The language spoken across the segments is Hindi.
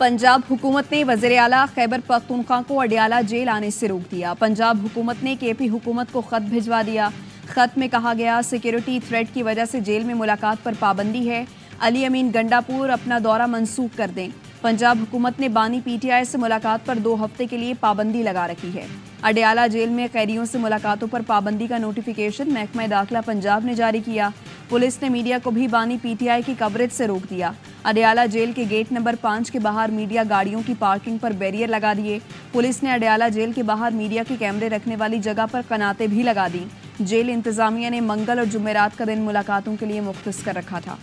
पंजाब हुकूमत ने वज़ीर आला खैबर पख्तूनख्वा को अडियाला जेल आने से रोक दिया। पंजाब हुकूमत ने केपी हुकूमत को खत भिजवा दिया। खत में कहा गया, सिक्योरिटी थ्रेट की वजह से जेल में मुलाकात पर पाबंदी है। अली अमीन गंडापुर अपना दौरा मंसूख कर दें। पंजाब हुकूमत ने बानी पीटीआई से मुलाकात पर 2 हफ्ते के लिए पाबंदी लगा रखी है। अडियाला जेल में कैदियों से मुलाकातों पर पाबंदी का नोटिफिकेशन महकमा दाखिला पंजाब ने जारी किया। पुलिस ने मीडिया को भी बानी पीटीआई की कवरेज से रोक दिया। अडियाला जेल के गेट नंबर 5 के बाहर मीडिया गाड़ियों की पार्किंग पर बैरियर लगा दिए। पुलिस ने अडियाला जेल के बाहर मीडिया के कैमरे रखने वाली जगह पर कनाते भी लगा दी। जेल इंतजामिया ने मंगल और जुमेरात का दिन मुलाकातों के लिए मुख्तस कर रखा था।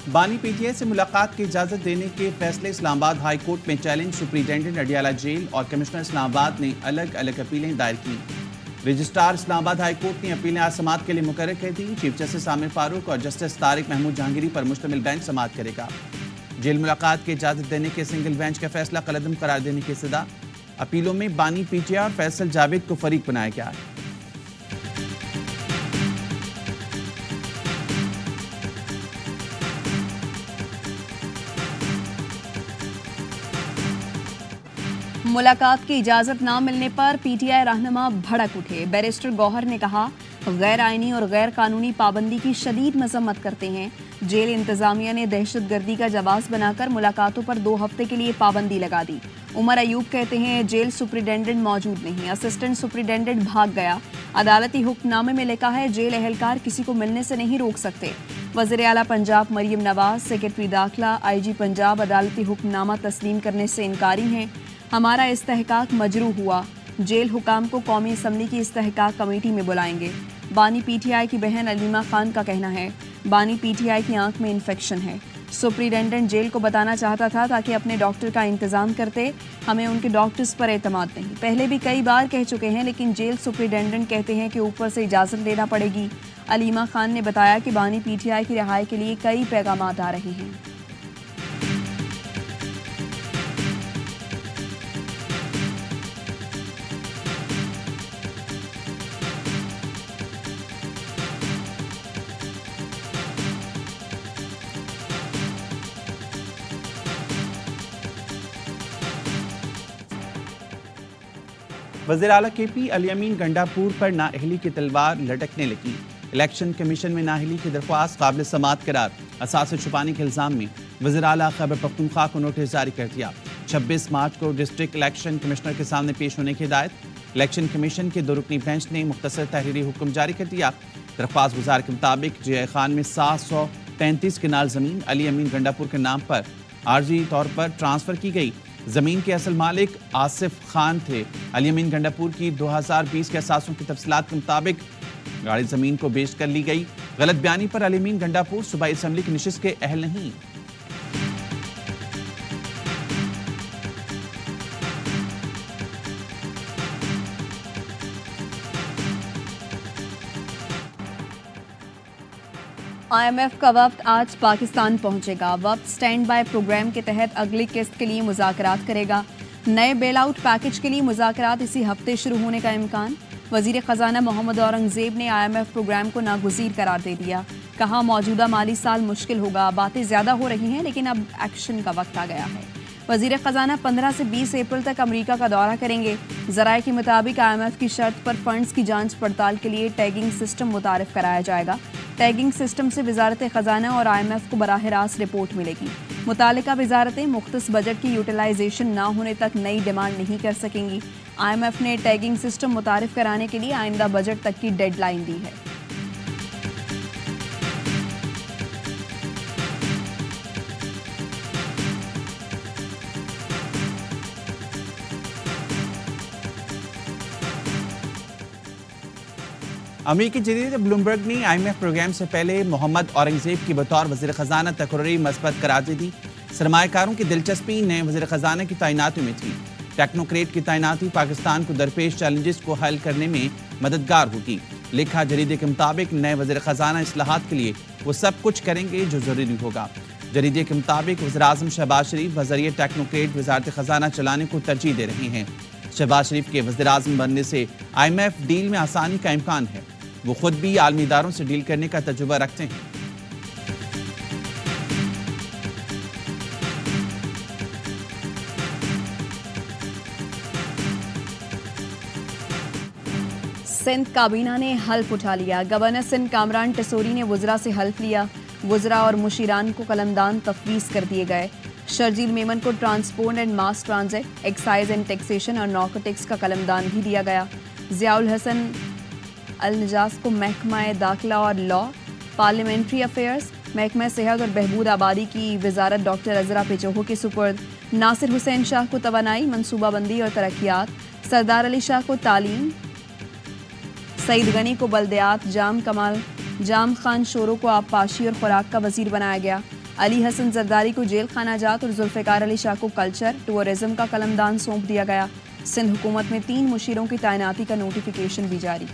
बानी पीटीआई से मुलाकात की इजाजत देने के फैसले इस्लामाबाद हाई कोर्ट में चैलेंज। सुप्रिंटेंडेंट अडियाला जेल और कमिश्नर इस्लामाबाद ने अलग अलग अपीलें दायर की। रजिस्ट्रार इस्लामाबाद हाई कोर्ट ने अपीलें आज समाअत के लिए मुकर्रर कर दी। चीफ जस्टिस आमिर फारूक और जस्टिस तारिक महमूद जहांगीरी पर मुश्तमिल बेंच समाअत करेगा। जेल मुलाकात की इजाजत देने के सिंगल बेंच का फैसला कलअदम करार देने की सदा। अपीलों में बानी पीटीआई और फैसल जावेद को फरीक बनाया गया है। मुलाकात की इजाजत न मिलने पर पीटीआई रहनुमा भड़क उठे। बैरिस्टर गौहर ने कहा, गैर आईनी और गैर कानूनी पाबंदी की शदीद मजम्मत करते हैं। जेल इंतजामिया ने दहशतगर्दी का जवाब बनाकर मुलाकातों पर 2 हफ्ते के लिए पाबंदी लगा दी। उमर अयूब कहते हैं, जेल सुप्रिंटेंडेंट मौजूद नहीं, असिस्टेंट सुप्रिंटेंडेंट भाग गया। अदालती हुक्मनामे में लिखा है, जेल एहलकार किसी को मिलने से नहीं रोक सकते। वज़ीर आला पंजाब मरियम नवाज, सेक्रेटरी दाखिला, आईजी पंजाब अदालती हुक्मनामा तस्लीम करने से इनकारी हैं। हमारा इस्तेहकाक मजरू हुआ। जेल हुकाम को कौमी असम्बली की इस्तेहकाक कमेटी में बुलाएंगे। बानी पीटीआई की बहन अलीमा खान का कहना है, बानी पीटीआई की आंख में इन्फेक्शन है। सुप्रिंटेंडेंट जेल को बताना चाहता था ताकि अपने डॉक्टर का इंतजाम करते। हमें उनके डॉक्टर्स पर एतमाद नहीं। पहले भी कई बार कह चुके हैं, लेकिन जेल सुप्रिंटेंडेंट कहते हैं कि ऊपर से इजाज़त लेना पड़ेगी। अलीमा खान ने बताया कि बानी पीटीआई की रिहाई के लिए कई पैगामात आ रहे हैं। वज़ीर आला केपी अली अमीन गंडापुर पर नाअहली की तलवार लटकने लगी। इलेक्शन कमीशन में नाअहली की दरख्वास्त काबिल समाअत करार। असासे छुपाने के इल्ज़ाम में वज़ीर आला खैबर पख्तूनख्वा को नोटिस जारी कर दिया। 26 मार्च को डिस्ट्रिक्ट इलेक्शन कमिश्नर के सामने पेश होने की हिदायत। इलेक्शन कमीशन के 2 रुकनी बेंच ने मुख्तसर तहरीरी हुक्म जारी कर दिया। दरख्वास्त गुजार के मुताबिक जे खान में 733 कनाल ज़मीन अली अमीन गंडापुर के नाम पर आर्जी तौर पर ट्रांसफ़र की गई। ज़मीन के असल मालिक आसिफ खान थे। अली अमीन गंडापुर की 2020 के असासों की तफसीलात के मुताबिक गाड़ी ज़मीन को बेच कर ली गई। गलत बयानी पर अली अमीन गंडापुर सूबाई असम्बली की नशिस्त के अहल नहीं। IMF का वफ्द आज पाकिस्तान पहुंचेगा। वफ्द स्टैंड बाय प्रोग्राम के तहत अगली किस्त के लिए मुज़ाकरात करेगा। नए बेल आउट पैकेज के लिए मुज़ाकरात इसी हफ्ते शुरू होने का इम्कान। वज़ीर ख़जाना मोहम्मद औरंगज़ेब ने IMF प्रोग्राम को नागुज़ीर करार दे दिया। कहा, मौजूदा माली साल मुश्किल होगा। बातें ज़्यादा हो रही हैं, लेकिन अब एक्शन का वक्त आ गया है। वज़ीर ख़जाना 15 से 20 अप्रैल तक अमरीका का दौरा करेंगे। ज़राए के मुताबिक IMF की शर्त पर फंड्स की जांच पड़ताल के लिए टैगिंग सिस्टम मुतारिफ कराया जाएगा। टैगिंग सिस्टम से वज़ारत ख़जाना और IMF को बराह रास्त रिपोर्ट मिलेगी। मुतालिका वज़ारतें मुख्तस बजट की यूटिलाइजेशन ना होने तक नई डिमांड नहीं कर सकेंगी। IMF ने टैगिंग सिस्टम मुतारिफ कराने के लिए आइंदा बजट तक की डेडलाइन दी है। अमेरिकी जरीदे ब्लूमबर्ग ने IMF प्रोग्राम से पहले मोहम्मद औरंगज़ेब की बतौर वज़ीर ख़जाना तकर्री मस्बत करार दे दी। सरमायाकारों की दिलचस्पी नए वज़ीर ख़जाना की तैनाती में थी। टेक्नोक्रेट की तैनाती पाकिस्तान को दरपेश चैलेंजेस को हल करने में मददगार होगी। लिखा जरीदे के मुताबिक नए वज़ीर ख़जाना इस्लाहात के लिए वो सब कुछ करेंगे जो ज़रूरी होगा। जरीदे के मुताबिक वज़ीर-ए-आज़म शहबाज शरीफ बज़रिए टेक्नोक्रेट वज़ारत ख़जाना चलाने को तरजीह दे रहे हैं। शहबाज शरीफ के वज़ीर-ए-आज़म बनने से IMF डील में आसानी का इम्कान है। वो खुद भी आलमी इदारों से डील करने का तजुर्बा रखते हैं। सिंध काबीना ने हल्फ उठा लिया। गवर्नर सिंध कामरान टिसोरी ने वुज़रा से हल्फ लिया। वुज़रा और मुशीरान को कलमदान तफवीज़ कर दिए गए। शर्जील मेमन को transport and mass transit, excise and taxation और नारकोटिक्स का कलमदान भी दिया गया। ज़ियाउल हसन अल नजास को महकमा दाखिला और लॉ, पार्लियामेंट्री अफेयर्स, महकमा सेहत और बहबूद आबादी की वजारत डॉक्टर अजरा पेचोहो के सुपुर्द। नासिर हुसैन शाह को तवानाई, मनसूबाबंदी और तरक्यात, सरदार अली शाह को तालीम, सईद गनी को बल्दियात, जाम खान शोरो को आबपाशी और खुराक का वजीर बनाया गया। अली हसन जरदारी को जेल खानाजात और जुल्फ़िकार अली शाह को कल्चर, टूरिज्म का कलमदान सौंप दिया गया। सिंध हुकूमत में 3 मुशीरों की तैनाती का नोटिफिकेशन भी जारी।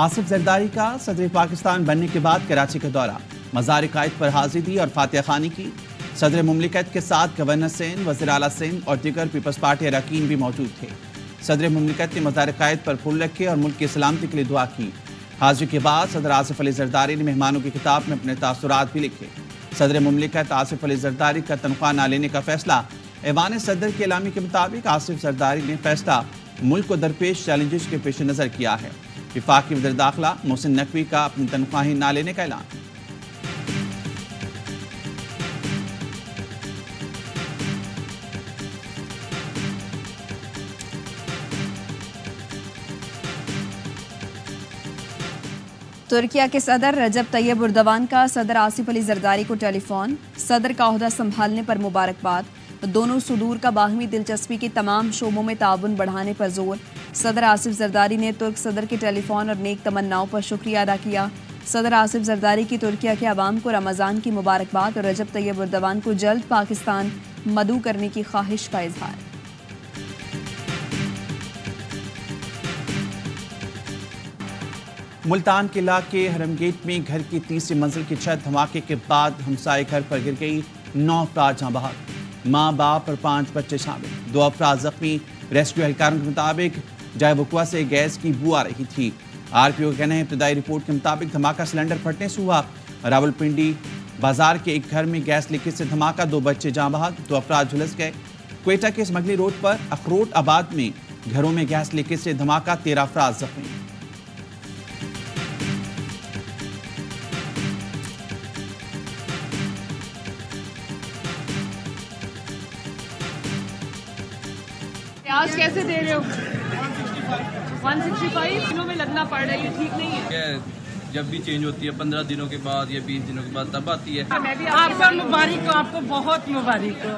आसिफ जरदारी का सदर पाकिस्तान बनने के बाद कराची का दौरा, मज़ार कायद पर हाजिरी दी और फातिहा खानी की। सदर मुमलिकत के साथ गवर्नर सिंध, वज़ीर आला सिंध और दीगर पीपल्स पार्टी अरकान भी मौजूद थे। सदर मुमलिकत ने मज़ार कायद पर फूल रखे और मुल्क की सलामती के लिए दुआ की। हाजिरी के बाद सदर आसिफ अली जरदारी ने मेहमानों की किताब में अपने तासुरात भी लिखे। सदर मुमलिकत आसिफ अली जरदारी का तनख्वाह न लेने का फैसला। ऐवान सदर के एलामी के मुताबिक आसिफ जरदारी ने फैसला मुल्क को दरपेश चैलेंजेस के पेश नज़र किया है। वफाकी वज़ीर दाखिला मोहसिन नकवी का अपनी तनख्वाही ना लेने का ऐलान। तुर्किया के सदर रजब तैयब उर्दवान का सदर आसिफ अली जरदारी को टेलीफोन। सदर का ओहदा संभालने पर मुबारकबाद। दोनों सुदूर का बाहमी दिलचस्पी के तमाम शोबों में ताउन बढ़ाने पर जोर। सदर आसिफ जरदारी ने तुर्क सदर के टेलीफोन और नेक तमन्नाओं पर शुक्रिया अदा किया। सदर आसिफ जरदारी की तुर्किया के अवाम को रमज़ान की मुबारकबाद और रजब तैयब उर्दवान को जल्द पाकिस्तान मदऊ करने की ख्वाहिश का इजहार। मुल्तान के इलाके हरमगेट में घर की तीसरी मंजिल की छत धमाके के बाद हमसाए घर पर गिर गई। 9 अफराद जहां बहक, माँ बाप और 5 बच्चे शामिल। 2 अफराद जख्मी। रेस्क्यू एहलकारों के मुताबिक जायबुकवा से गैस की बू आ रही थी। RPO का कहना है इब्तदाई रिपोर्ट के मुताबिक धमाका सिलेंडर फटने से हुआ। रावलपिंडी बाजार के एक घर में गैस लीकेज से धमाका, 2 बच्चे जहां बहक, 2 अफराद झुलस गए। क्वेटा के स्मगली रोड पर अखरोट आबाद में घरों में गैस लीकेज से धमाका, 13 अफराद जख्मी। प्याज कैसे दे रहे हो? 165 दिनों में लगना पड़ रहा है, ये ठीक नहीं है। जब भी चेंज होती है 15 दिनों के बाद या 20 दिनों के बाद तब आती है। आपको मुबारक हो, आपको बहुत मुबारक हो।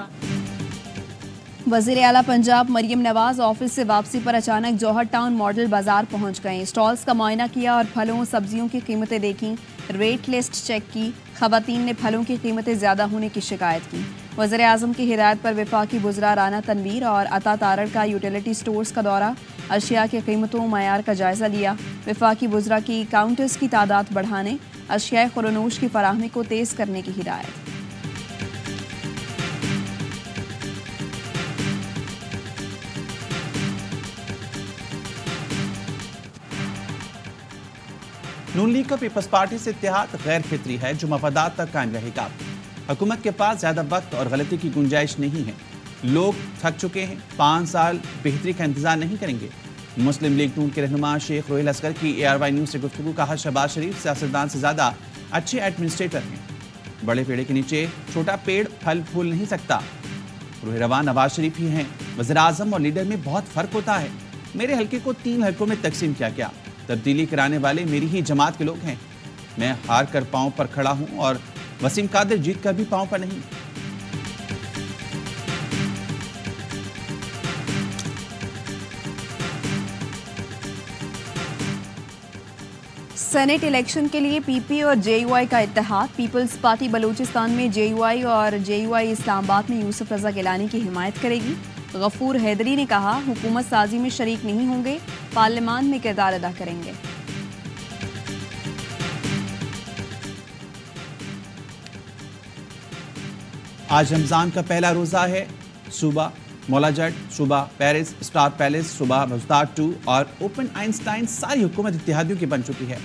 वज़ीर आला पंजाब मरियम नवाज ऑफिस से वापसी पर अचानक जौहर टाउन मॉडल बाजार पहुंच गए। स्टॉल्स का मुआयना किया और फलों सब्जियों की कीमतें देखीं, रेट लिस्ट चेक की। खवातीन ने फलों की कीमतें ज़्यादा होने की शिकायत की। वज़ीर आज़म की हिदायत पर वफाकी वज़रा राना तनवीर और अता तारड़ का यूटिलिटी स्टोर्स का दौरा, अशिया की कीमतों मयार का जायज़ा लिया। वफाकी वज़रा की काउंटर्स की तादाद बढ़ाने, अशिया खुरनोश की फराहमी को तेज़ करने की हिदायत। नून लीग का पीपल्स पार्टी से इत्तेहाद गैर फितरी है जो मफादात तक कायम रहेगा। हुकूमत के पास ज़्यादा वक्त और गलती की गुंजाइश नहीं है। लोग थक चुके हैं, 5 साल बेहतरी का इंतजार नहीं करेंगे। मुस्लिम लीग नून के रहनुमा शेख रोहिल असगर की ARY न्यूज़ से गुफ्तगू। कहा शहबाज शरीफ सियासतदान से ज़्यादा अच्छे एडमिनिस्ट्रेटर हैं। बड़े पेड़ के नीचे छोटा पेड़ फल फूल नहीं सकता। रूह-ए-रवां नवाज शरीफ ही हैं। वज़ीर आज़म और लीडर में बहुत फ़र्क होता है। मेरे हल्के को 3 हल्कों में तकसीम किया गया। तब्दीली कराने वाले मेरी ही जमात के लोग हैं। मैं हार कर पाँव पर खड़ा हूँ और वसीम कादिर जीत कर भी पाँव पर नहीं। सेनेट इलेक्शन के लिए पीपी और जेयूआई का इत्तेहाद। पीपल्स पार्टी बलूचिस्तान में जेयूआई और जेयूआई इस्लामाबाद में यूसुफ रजा गिलानी की हिमायत करेगी। गफूर हैदरी ने कहा, हुकूमत साजी में शरीक नहीं होंगे, पार्लियामान में किरदार अदा करेंगे। आज रमजान का पहला रोजा है। सुबह मौलाजट, सुबह पेरिस स्टार पैलेस, सुबह मुस्ताद 2 और ओपन आइंस्टाइन सारी हुकूमत इत्तेहादियों की बन चुकी है।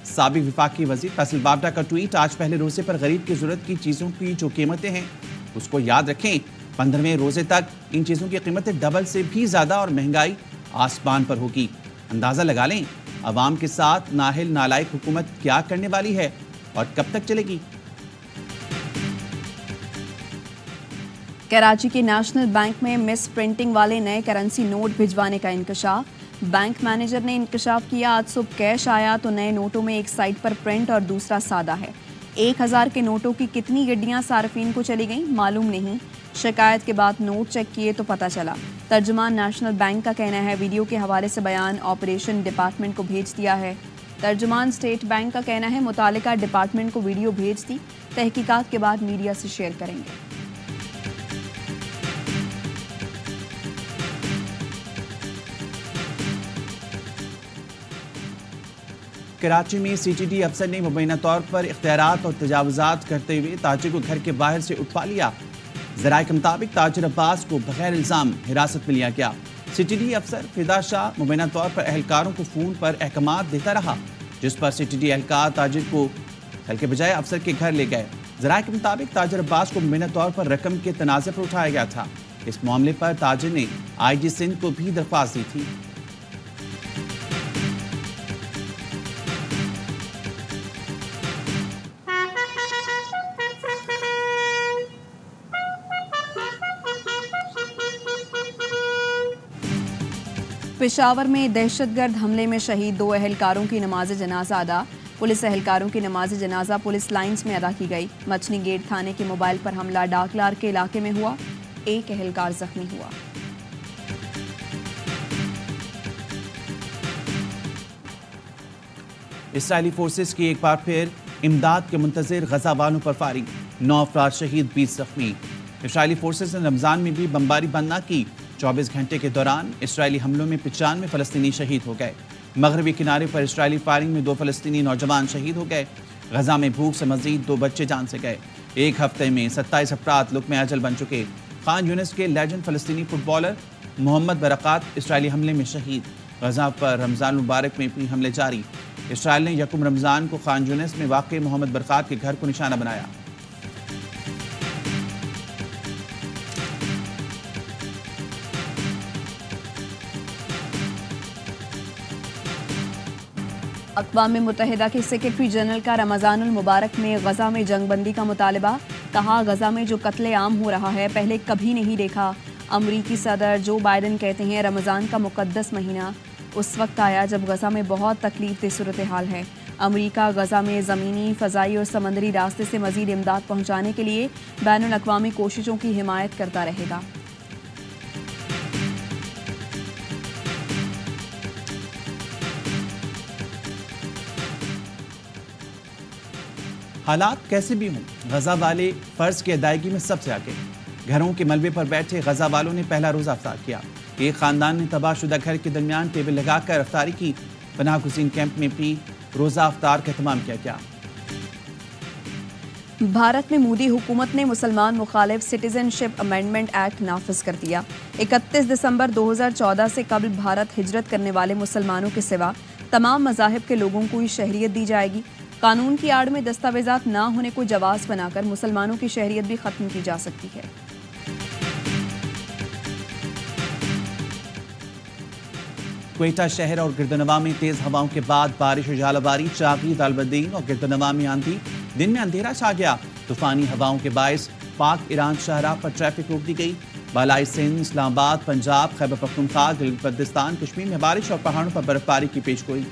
साबिक विफाकी वजीर फैसल बाबरा का ट्वीट, आज पहले रोजे पर गरीब की जरूरत की चीज़ों की जो कीमतें हैं उसको याद रखें। 15वें रोजे तक इन चीज़ों की कीमतें डबल से भी ज़्यादा और महंगाई आसमान पर होगी। अंदाज़ा लगा लें अवाम के साथ नाहिल नालायक हुकूमत क्या करने वाली है और कब तक चलेगी। कराची के नेशनल बैंक में मिस प्रिंटिंग वाले नए करेंसी नोट भिजवाने का इंकशाफ। बैंक मैनेजर ने इंकशाफ किया, आज सुबह कैश आया तो नए नोटों में एक साइड पर प्रिंट और दूसरा सादा है। 1000 के नोटों की कितनी गड्डियां सार्फिन को चली गईं मालूम नहीं। शिकायत के बाद नोट चेक किए तो पता चला। तर्जुमान नेशनल बैंक का कहना है, वीडियो के हवाले से बयान ऑपरेशन डिपार्टमेंट को भेज दिया है। तर्जुमान स्टेट बैंक का कहना है, मुतालिका डिपार्टमेंट को वीडियो भेज दी, तहकीकात के बाद मीडिया से शेयर करेंगे। कराची में सीटीडी अफसर ने मुबैना तौर पर इख्तियारात और तजावुजात करते हुए ताजिर को घर के बाहर से उठवा लिया। ज़राए के मुताबिक ताजिर अब्बास को बगैर इल्ज़ाम हिरासत में लिया गया। सीटीडी अफसर फिदा शाह मुबैना तौर पर अहलकारों को फ़ोन पर अहकामात देता रहा, जिस पर सीटीडी एहलकार ताजिर को कल के बजाय अफसर के घर ले गए। ज़राए के मुताबिक ताजिर अब्बास को मुबैना तौर पर रकम के तनाज़े पर उठाया गया था। इस मामले पर ताजिर ने IG सिंध को भी दरख्वास्त दी थी। पेशावर में दहशतगर्द हमले में शहीद 2 अहलकारों की नमाज जनाजा अदा। पुलिस अहलकारों की नमाज जनाजा पुलिस लाइन्स में अदा की गई। मछली गेट थाने के मोबाइल पर हमला डाकलार के इलाके में हुआ, एक अहलकार जख्मी हुआ। इसराइली फोर्सेस की एक बार फिर इमदाद के मुंतज़िर गजा वालों पर फायरिंग, 9 अफराद शहीद, 20 जख्मी। इसराइली फोर्सेस ने रमज़ान में भी बमबारी बंद न की। 24 घंटे के दौरान इसराइली हमलों में 95 फ़लस्तीनी शहीद हो गए। मगरबी किनारे पर इसराइली फायरिंग में 2 फ़लस्तीनी नौजवान शहीद हो गए। गजा में भूख से मजीद 2 बच्चे जान से गए। एक हफ्ते में 27 अफराद लुक़्मे अजल बन चुके। खान यूनिस के लेजेंड फ़लस्तीनी फुटबॉलर मोहम्मद बरक़ात इसराइली हमले में शहीद। गजा पर रमज़ान मुबारक में भी हमले जारी। इसराइल ने यकुम रमज़ान को खान यूनिस में वाक़ मोहम्मद बरक़ात के घर को निशाना बनाया। अक़वाम मुत्तहिदा के सेक्रेटरी जनरल का रमज़ानुल मुबारक में गजा में जंगबंदी का मुतालबा। कहा, गजा में जो कत्ले आम हो रहा है पहले कभी नहीं देखा। अमरीकी सदर जो बाइडन कहते हैं, रमज़ान का मुक़द्दस महीना उस वक्त आया जब गजा में बहुत तकलीफ दे सूरत हाल है। अमरीका गजा में ज़मीनी, फ़ज़ाई और समंदरी रास्ते से मज़ीद इमदाद पहुँचाने के लिए बैनुल अक़वामी कोशिशों की हिमायत करता रहेगा। हालात कैसे भी हों, गजा वाले फ़र्ज की अदायगी में सबसे आगे। घरों के मलबे पर बैठे गजा वालों ने पहला रोज़ा अफ्तार किया। एक ख़ानदान ने तबाहशुदा घर के दरमियान टेबल लगाकर अफ्तारी की। पनाह गुज़ीन कैंप में भी रोज़ा अफ्तार का एहतमाम किया गया। भारत में मोदी हुकूमत ने मुसलमान मुखालिफ सिटीजनशिप अमेंडमेंट एक्ट नाफिज कर दिया। 31 दिसंबर 2014 से कबल भारत हिजरत करने वाले मुसलमानों के सिवा तमाम मज़ाहिब के लोगों को ही शहरियत दी जाएगी। कानून की आड़ में दस्तावेजात ना होने को जवाज़ बनाकर मुसलमानों की शहरियत भी खत्म की जा सकती है। क्वेटा शहर और गिरदनवा में तेज हवाओं के बाद बारिश और झालावारी, चाकी, दालबद्दीन और गिरदनवा में आंधी। दिन में अंधेरा छा गया। तूफानी हवाओं के बायस पाक ईरान शाहराह पर ट्रैफिक रोक दी गई। बालाई सिंध, इस्लामाबाद, पंजाब, खैबर पख्तूनख्वा, गिलगित-बल्तिस्तान, कश्मीर में बारिश और पहाड़ों पर बर्फबारी की पेशगोई।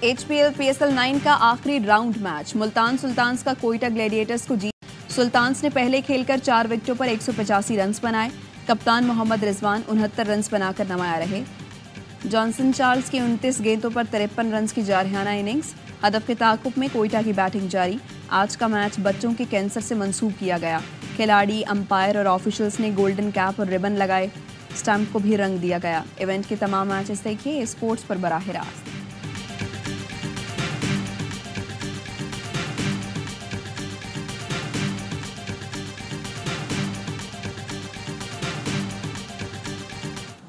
HPL PSL 9 का आखिरी राउंड मैच, मुल्तान सुल्तान्स का कोयटा ग्लैडिएटर्स को जीत। सुल्तान्स ने पहले खेलकर 4 विकेटों पर 185 रन बनाए। कप्तान मोहम्मद रिजवान 69 रन बनाकर नमाया रहे। जॉनसन चार्ल्स की 29 गेंदों पर 53 रन की जारहाना इनिंग्स। हदफ के ताकुब में कोयटा की बैटिंग जारी। आज का मैच बच्चों के कैंसर से मंसूब किया गया। खिलाड़ी, अंपायर और ऑफिशियल्स ने गोल्डन कैप और रिबन लगाए। स्टंप को भी रंग दिया गया। इवेंट के तमाम मैचेस देखिए स्पोर्ट्स पर बराह रास्त।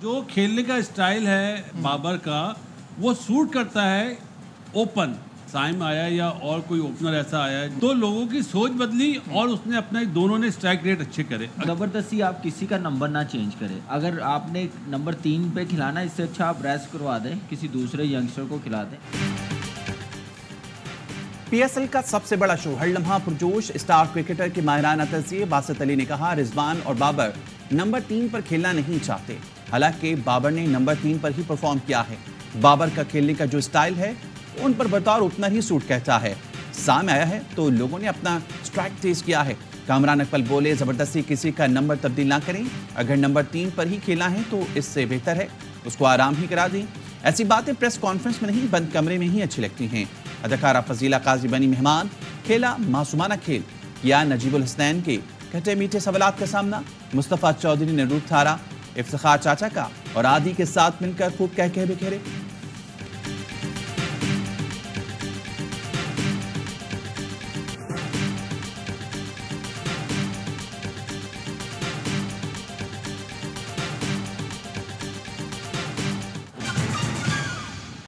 जो खेलने का स्टाइल है बाबर का, वो सूट करता है ओपन। साइम आया या और कोई ओपनर ऐसा आया तो लोगों की सोच बदली और उसने अपना दोनों ने स्ट्राइक रेट अच्छे करे। जबरदस्ती आप किसी का नंबर ना चेंज करें। अगर आपने नंबर 3 पे खिलाना, इससे अच्छा आप रेस्ट करवा दें, किसी दूसरे यंगस्टर को खिला दें। पीएसएल का सबसे बड़ा शो हर लम्हा पुरजोश। स्टार क्रिकेटर के माहिराना तज़किए। बासित अली ने कहा रिजवान और बाबर नंबर 3 पर खेलना नहीं चाहते। हालांकि बाबर ने नंबर 3 पर ही परफॉर्म किया है। बाबर का खेलने का जो स्टाइल है उन पर बतौर ओपनर ही सूट कहता है। सामने आया है तो लोगों ने अपना स्ट्राइक तेज किया है। कामरान अकबल बोले जबरदस्ती किसी का नंबर तब्दील ना करें। अगर नंबर 3 पर ही खेलना है तो इससे बेहतर है उसको आराम ही करा दें। ऐसी बातें प्रेस कॉन्फ्रेंस में नहीं, बंद कमरे में ही अच्छी लगती हैं। अदाकारा फजीला काजी बनी मेहमान। खेला मासूमाना खेल। किया नजीबुल हसनैन के खट्टे मीठे सवालात का सामना। मुस्तफ़ा चौधरी ने रूप थारा। इफ्तिखार चाचा का और आदि के साथ मिलकर खूब कह बिखेरे।